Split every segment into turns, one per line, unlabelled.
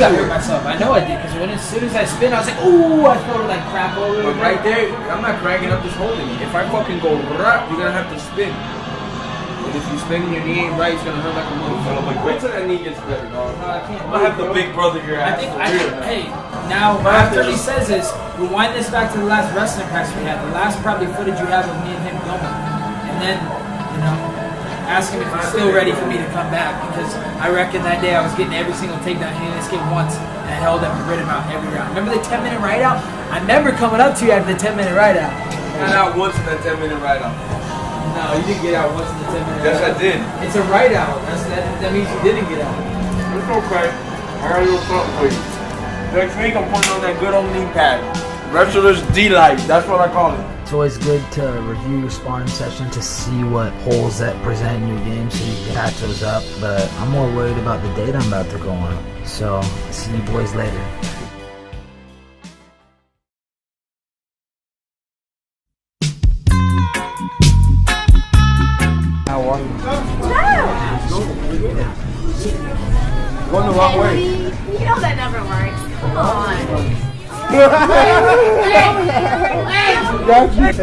I hurt myself. I know I did, because as soon as I spin, I was like, ooh, I felt like crap all over.
But right there, I'm not cranking up, just holding it. If I fucking go rap, you're gonna have to spin. And if you spin and your knee ain't right, it's gonna hurt like a motherfucker. Like, wait till that knee gets better, dog.
I can't.
I'm gonna have the big brother your ass.
Hey, now after he says this, rewind this back to the last wrestling practice we had. The last probably footage you have of me and him going. And then, you know, ask him if he's still ready for me to come back, because I reckon that day I was getting every single takedown. He didn't escape once, and I held him and rid him out every round. Remember the 10-minute ride out? I remember coming up to you after the 10-minute ride out.
Got out once in that 10-minute ride out.
No, you didn't get out once in the 10-minute
Yes,
ride out.
I did.
It's a ride out. That means you didn't get out.
It's okay. I got a little something for you. Next week I'm putting on that good old knee pad. Wrestler's D-Light. That's what I call it.
It's always good to review your sparring session to see what holes that present in your game so you can patch those up. But I'm more worried about the date I'm about to go on. So, see you boys later. How are you?
Going the wrong way.
You know that never works. Come on.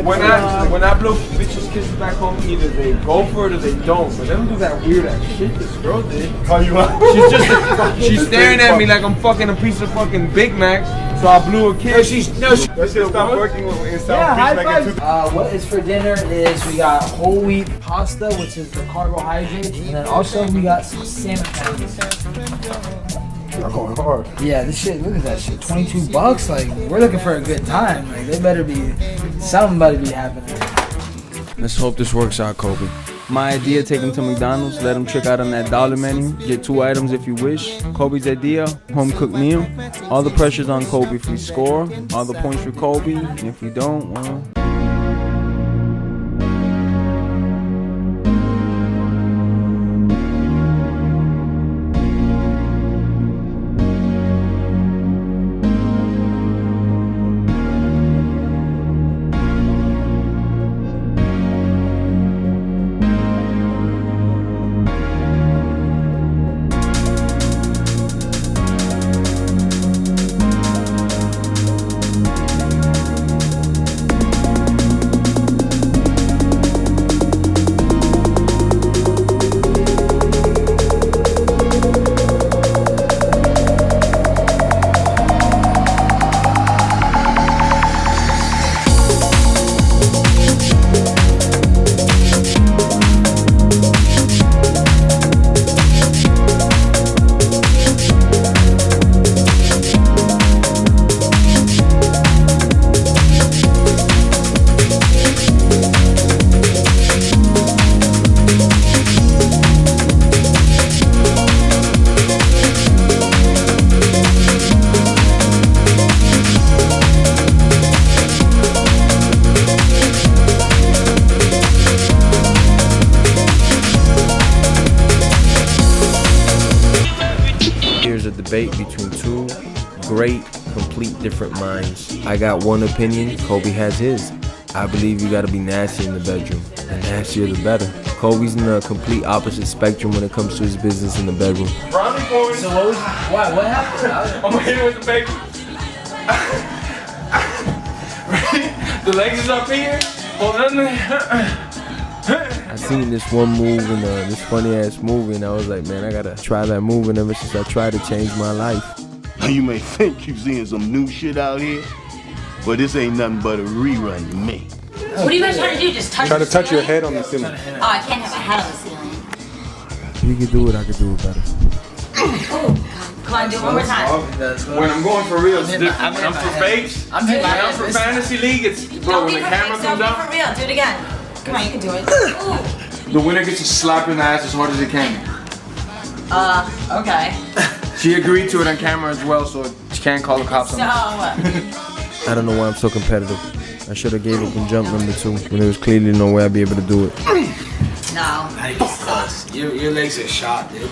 When I blow bitches kisses back home, either they go for it or they don't. But they don't do that weird ass shit this girl did.
Call you out.
She's staring at me like I'm fucking a piece of fucking Big Mac. So I blew a kiss.
That shit stopped working when it stopped.
Yeah, high five. What is for dinner is we got whole wheat pasta, which is the carbohydrates, and then also we got some salmon patties.
I'm going hard.
Yeah, this shit, look at that shit, $22. Like, we're looking for a good time. Like, they better be, something better be happening.
Let's hope this works out, Colby. My idea, take him to McDonald's, let him check out on that dollar menu, get 2 items if you wish. Colby's idea, home cooked meal. All the pressure's on Colby if we score, all the points for Colby, and if we don't, well... Debate between two great, complete different minds. I got one opinion, Colby has his. I believe you gotta be nasty in the bedroom. The nastier the better. Colby's in the complete opposite spectrum when it comes to his business in the bedroom.
So what happened?
I'm gonna hit it with the bacon. The legs is up here. Hold on. I seen this one move in this funny ass movie, and I was like, man, I gotta try that move. And ever since I tried to change my life.
Now you may think you're seeing some new shit out here, but this ain't nothing but a rerun to me.
What are you guys trying to do? Just touch
Try to
the
touch your
ceiling?
head on the ceiling.
Oh, I can't have my head on the ceiling.
If you can do it, I can do it better.
Oh, come on, do it one more time.
When I'm going for real, it's different. When I'm for fakes,
I'm
when I'm for fantasy league, it's bro, when the camera comes
Don't
up,
be for real. Do it again. Come on, you can do it. Ooh.
the winner gets to slap in the ass as hard as he can.
Okay.
She agreed to it on camera as well, so she can't call the cops on us. I don't know why I'm so competitive. I should have gave up on jump number 2 when there was clearly no way I'd be able to do it.
No.
Your legs are shot, dude.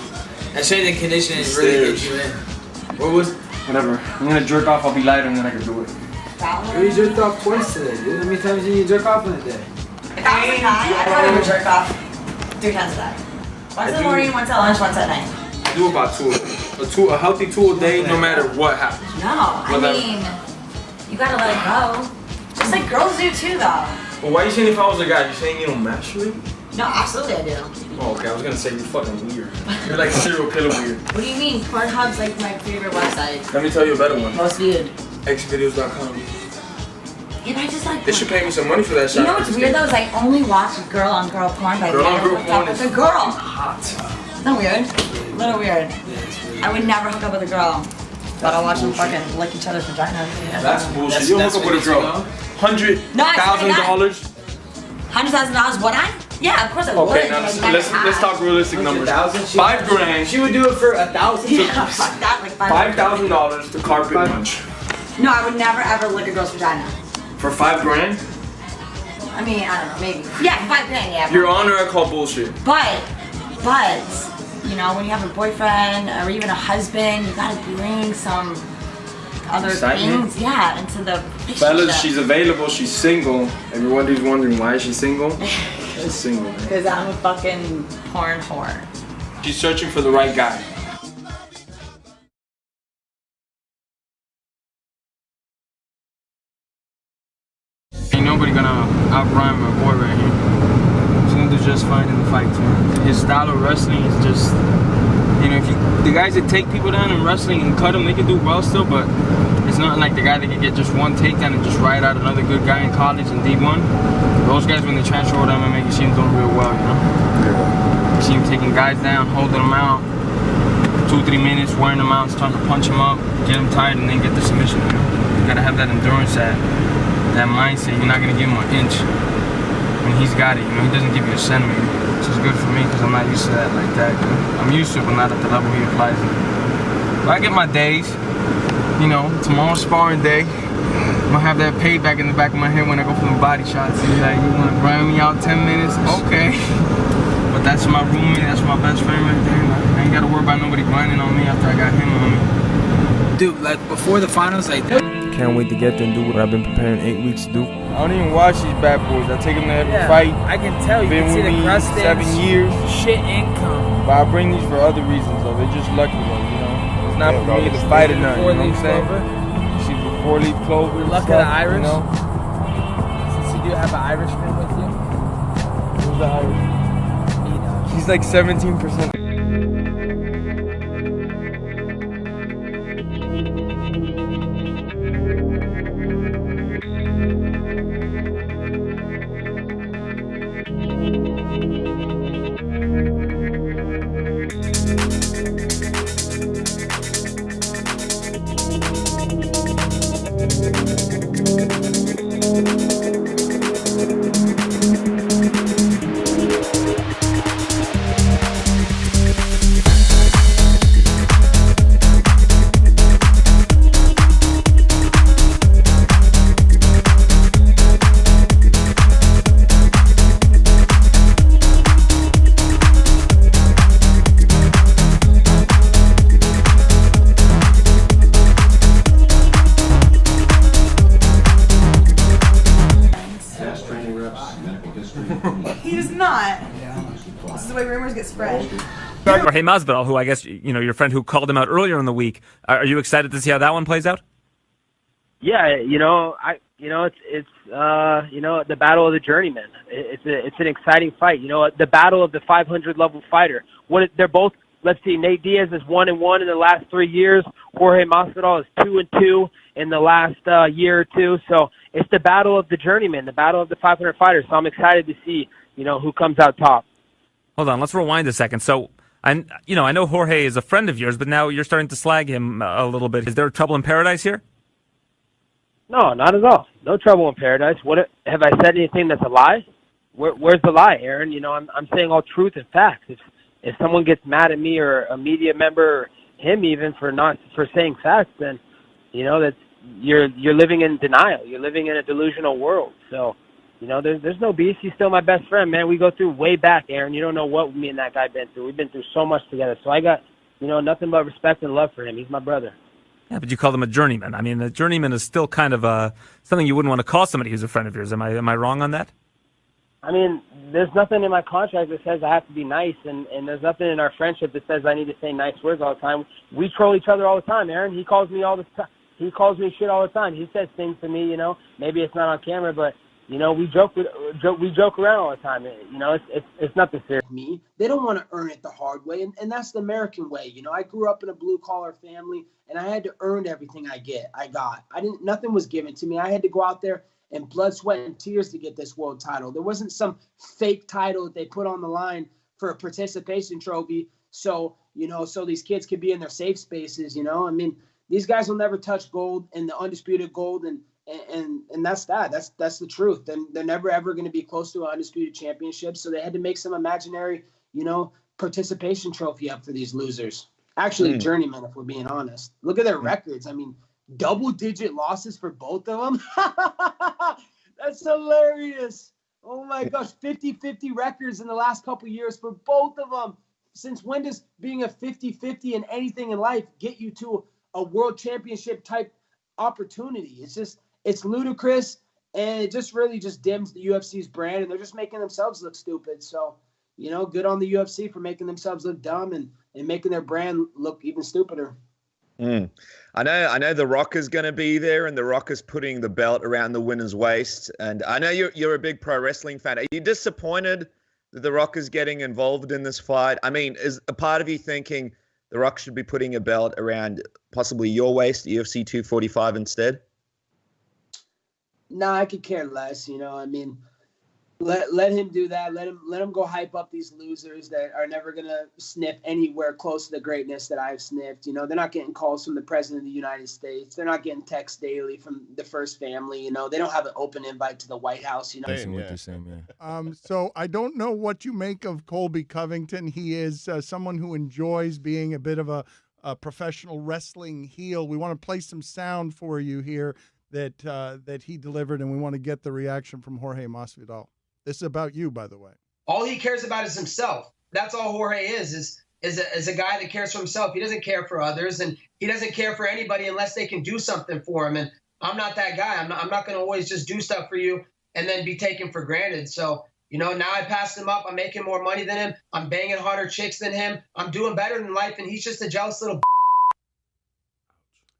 That strength and conditioning really gets you in. What was?
Whatever. I'm gonna jerk off. I'll be lighter and then I can do it.
You jerked off twice today, dude. How many times did you jerk off in a day?
If that was a guy, I'd probably jerk off 3 times a day. Once in the morning, once at lunch, once at night.
I do about 2 of them. A healthy 2 a day, no matter what happens.
No, I mean, you gotta let it go. Just like girls do too, though.
But why are you saying if I was a guy? You saying you don't masturbate?
No, absolutely I do.
Oh, okay. I was gonna say you're fucking weird. You're like serial killer weird.
What do you mean? Pornhub's like my favorite website.
Let me tell you a better one.
Most viewed.
Xvideos.com.
Yeah, but I just like.
They should pay me some money for that shit.
You know what's weird though is I only watch girl-on-girl porn, but
Girl
I
on
never
girl
hooked up
porn
with
is
a girl.
hot.
Isn't that weird? A little weird. I would never hook up with a girl, but I'll watch them fucking lick each other's vaginas.
That's bullshit. You'll hook up with a girl. $100,000.
$100,000 would I? Yeah, of course I would.
Okay, now let's talk realistic numbers. $5,000.
She would do it for $1,000.
Yeah, fuck that, like
$5,000 to carpet lunch.
No, I would never ever lick a girl's vagina.
For $5,000?
I mean, I don't know, maybe. Yeah, $5,000, yeah.
Your Honor, I call bullshit.
But, you know, when you have a boyfriend or even a husband, you gotta bring some other things, yeah, into the relationship.
Fellas, she's available, she's single. Everybody's wondering why is she single? She's single, man.
Because I'm a fucking porn whore.
She's searching for the right guy. Ain't nobody gonna outrhyme my boy right here. He's gonna do just fine in the fight too. His style of wrestling is just, you know, the guys that take people down in wrestling and cut them, they can do well still, but it's not like the guy that can get just one takedown and just ride out another good guy in college in D1. Those guys, when they transfer over to MMA, you see them doing real well, you know? You see them taking guys down, holding them out, 2-3 minutes, wearing them out, starting to punch them up, get them tired, and then get the submission. You know? You gotta have that endurance, that mindset. You're not gonna give him an inch when he's got it. You know, he doesn't give you a centimeter, which is good for me because I'm not used to that like that. You know? I'm used to it, but not at the level he applies it. But I get my days. You know, tomorrow's sparring day. I'm gonna have that payback in the back of my head when I go for the body shots. He's like, you wanna grind me out 10 minutes? Okay. But that's my roommate, that's my best friend right there. I ain't gotta worry about nobody grinding on me after I got him on me.
Dude, like before the finals, like
can't wait to get there and do what I've been preparing 8 weeks to do. I don't even watch these bad boys. I take them to every fight.
I can tell you
Been
can see
with
the
me
crust
7 years.
Shit income.
But I bring these for other reasons though. They're just lucky though, you know. It's not for me to fight or nothing. You know what I'm saying? See, before leaf clover.
You're lucky the Irish.
You know?
Since you do have an Irishman with you.
Who's the Irish? He's like 17%.
He does not. This is the way rumors get spread.
Jorge Masvidal, who I guess, you know, your friend who called him out earlier in the week. Are you excited to see how that one plays out?
Yeah, you know, it's the battle of the journeyman. It's an exciting fight. You know, the battle of the 500 level fighter. They're both. Let's see, Nate Diaz is 1-1 in the last 3 years. Jorge Masvidal is 2-2 in the last year or two. So it's the battle of the journeyman, the battle of the 500 fighters. So I'm excited to see, you know, who comes out top.
Hold on, let's rewind a second. So, I know Jorge is a friend of yours, but now you're starting to slag him a little bit. Is there trouble in paradise here?
No, not at all. No trouble in paradise. What have I said anything that's a lie? Where's the lie, Aaron? You know, I'm saying all truth and facts. If someone gets mad at me or a media member or him even for saying facts, then you know that you're living in denial. You're living in a delusional world. So, you know, there's no beef. He's still my best friend, man. We go through way back, Aaron. You don't know what me and that guy been through. We've been through so much together. So I got, you know, nothing but respect and love for him. He's my brother.
Yeah, but you called him a journeyman. I mean, a journeyman is still kind of something you wouldn't want to call somebody who's a friend of yours. Am I wrong on that?
I mean, there's nothing in my contract that says I have to be nice, and there's nothing in our friendship that says I need to say nice words all the time. We troll each other all the time, Aaron. He calls me all the time. He calls me shit all the time. He says things to me, you know. Maybe it's not on camera, but you know, we joke around all the time. You know, it's nothing serious.
Me, they don't want to earn it the hard way, and that's the American way. You know, I grew up in a blue collar family, and I had to earn everything I got. Nothing was given to me. I had to go out there and blood, sweat, and tears to get this world title. There wasn't some fake title that they put on the line for a participation trophy. So, you know, so these kids could be in their safe spaces, you know. I mean, these guys will never touch gold and the undisputed gold, and that's that. That's the truth. And they're never ever going to be close to an undisputed championship. So they had to make some imaginary, you know, participation trophy up for these losers. Actually, journeymen, if we're being honest. Look at their records. I mean, double-digit losses for both of them. That's hilarious. Oh my gosh, 50-50 records in the last couple of years for both of them. Since when does being a 50-50 in anything in life get you to a world championship type opportunity? It's ludicrous, and it just really just dims the UFC's brand, and they're just making themselves look stupid. So, you know, good on the UFC for making themselves look dumb and making their brand look even stupider.
I know The Rock is going to be there, and The Rock is putting the belt around the winner's waist. And I know you're a big pro wrestling fan. Are you disappointed that The Rock is getting involved in this fight? I mean, is a part of you thinking The Rock should be putting a belt around possibly your waist, UFC 245 instead?
Nah, I could care less. You know, I mean, let him do that. Let him go hype up these losers that are never gonna sniff anywhere close to the greatness that I've sniffed. You know, they're not getting calls from the president of the United States. They're not getting texts daily from the first family. You know, they don't have an open invite to the White House. You know,
So I don't know what you make of Colby Covington. He is someone who enjoys being a bit of a professional wrestling heel. We want to play some sound for you here that he delivered, and we want to get the reaction from Jorge Masvidal. This is about you, by the way.
All he cares about is himself. That's all Jorge is a guy that cares for himself. He doesn't care for others, and he doesn't care for anybody unless they can do something for him. And I'm not that guy. I'm not going to always just do stuff for you and then be taken for granted. So, you know, now I passed him up. I'm making more money than him. I'm banging harder chicks than him. I'm doing better in life, and he's just a jealous little.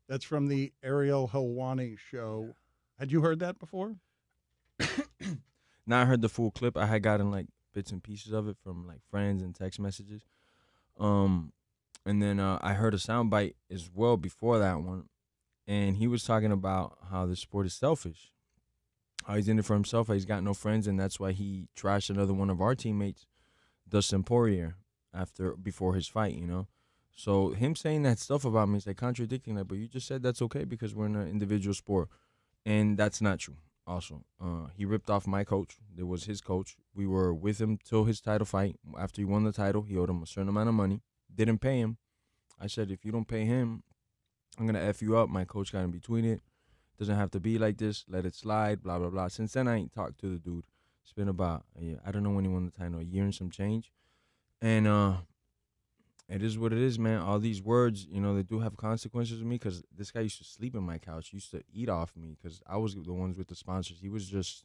That's from the Ariel Helwani show. Had you heard that before?
Now I heard the full clip. I had gotten like bits and pieces of it from like friends and text messages. And then I heard a soundbite as well before that one. And he was talking about how the sport is selfish. How he's in it for himself, how he's got no friends, and that's why he trashed another one of our teammates, Dustin Poirier, before his fight, you know. So him saying that stuff about me is like contradicting that, but you just said that's okay because we're in an individual sport. And that's not true. Also, he ripped off my coach. It was his coach. We were with him till his title fight. After he won the title, he owed him a certain amount of money. Didn't pay him. I said, if you don't pay him, I'm going to F you up. My coach got in between it. Doesn't have to be like this. Let it slide, blah, blah, blah. Since then, I ain't talked to the dude. It's been about, I don't know when he won the title, a year and some change. And it is what it is, man. All these words, you know, they do have consequences with me because this guy used to sleep in my couch. He used to eat off me because I was the ones with the sponsors. He was just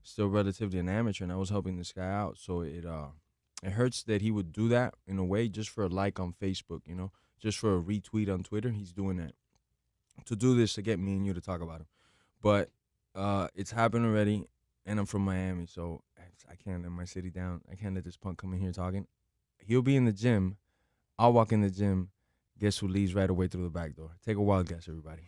still relatively an amateur, and I was helping this guy out. So it hurts that he would do that in a way just for a like on Facebook, you know, just for a retweet on Twitter. He's doing that to do this to get me and you to talk about him. But it's happened already, and I'm from Miami, so I can't let my city down. I can't let this punk come in here talking. He'll be in the gym. I'll walk in the gym. Guess who leaves right away through the back door? Take a wild guess, everybody.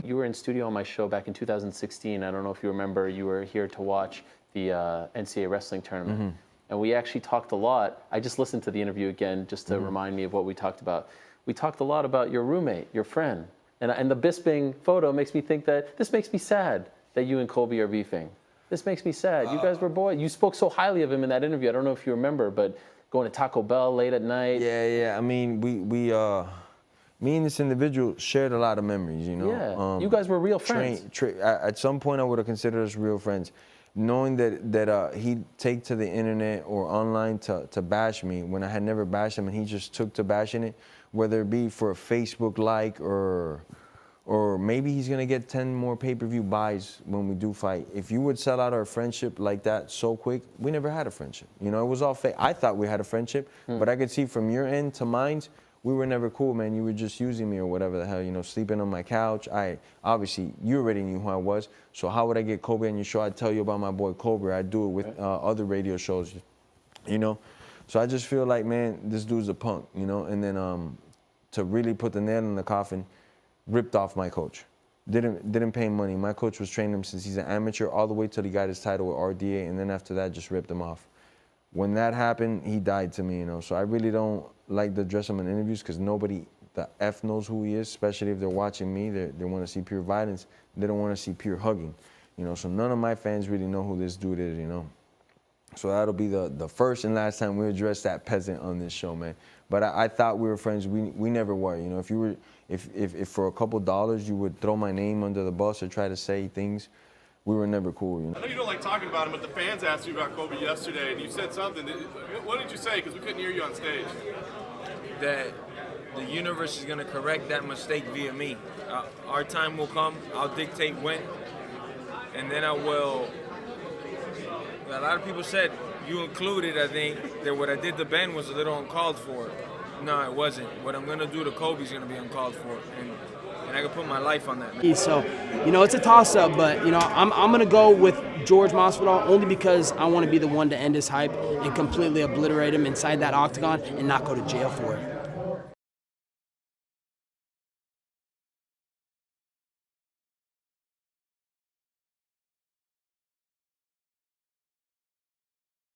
You were in studio on my show back in 2016. I don't know if you remember. You were here to watch the NCAA wrestling tournament. Mm-hmm. And we actually talked a lot. I just listened to the interview again just to remind me of what we talked about. We talked a lot about your roommate, your friend. And the Bisping photo makes me think that this makes me sad that you and Colby are beefing. This makes me sad. You guys were boys. You spoke so highly of him in that interview. I don't know if you remember, but going to Taco Bell late at night.
Yeah. I mean, we me and this individual shared a lot of memories, you know.
Yeah, you guys were real friends.
At some point, I would have considered us real friends. Knowing that he'd take to the internet or online to bash me when I had never bashed him, and he just took to bashing it, whether it be for a Facebook like or or maybe he's gonna get 10 more pay-per-view buys when we do fight. If you would sell out our friendship like that so quick, we never had a friendship. You know, it was all fake. I thought we had a friendship, but I could see from your end to mine, we were never cool, man. You were just using me or whatever the hell, you know, sleeping on my couch. Obviously, you already knew who I was, so how would I get Colby on your show? I'd tell you about my boy Colby. I'd do it with other radio shows, you know? So I just feel like, man, this dude's a punk, you know? And then to really put the nail in the coffin, ripped off my coach. Didn't pay him money. My coach was training him since he's an amateur all the way till he got his title with RDA, and then after that, just ripped him off. When that happened, he died to me, you know? So I really don't like to address him in interviews because nobody, the F knows who he is, especially if they're watching me. They want to see pure violence. They don't want to see pure hugging, you know? So none of my fans really know who this dude is, you know? So that'll be the first and last time we address that peasant on this show, man. But I thought we were friends. We never were, you know? If you were, if for a couple dollars you would throw my name under the bus or try to say things, we were never cool, you know?
I know you don't like talking about him, but the fans asked you about Colby yesterday, and you said something. What did you say? Because we couldn't hear you on stage.
That the universe is going to correct that mistake via me. Our time will come. I'll dictate when. And then I will. A lot of people said, you included, I think, that what I did to Ben was a little uncalled for. No, it wasn't. What I'm going to do to Colby's going to be uncalled for. And I can put my life on that.
So, you know, it's a toss-up, but, you know, I'm going to go with Jorge Masvidal only because I want to be the one to end his hype and completely obliterate him inside that octagon and not go to jail for it.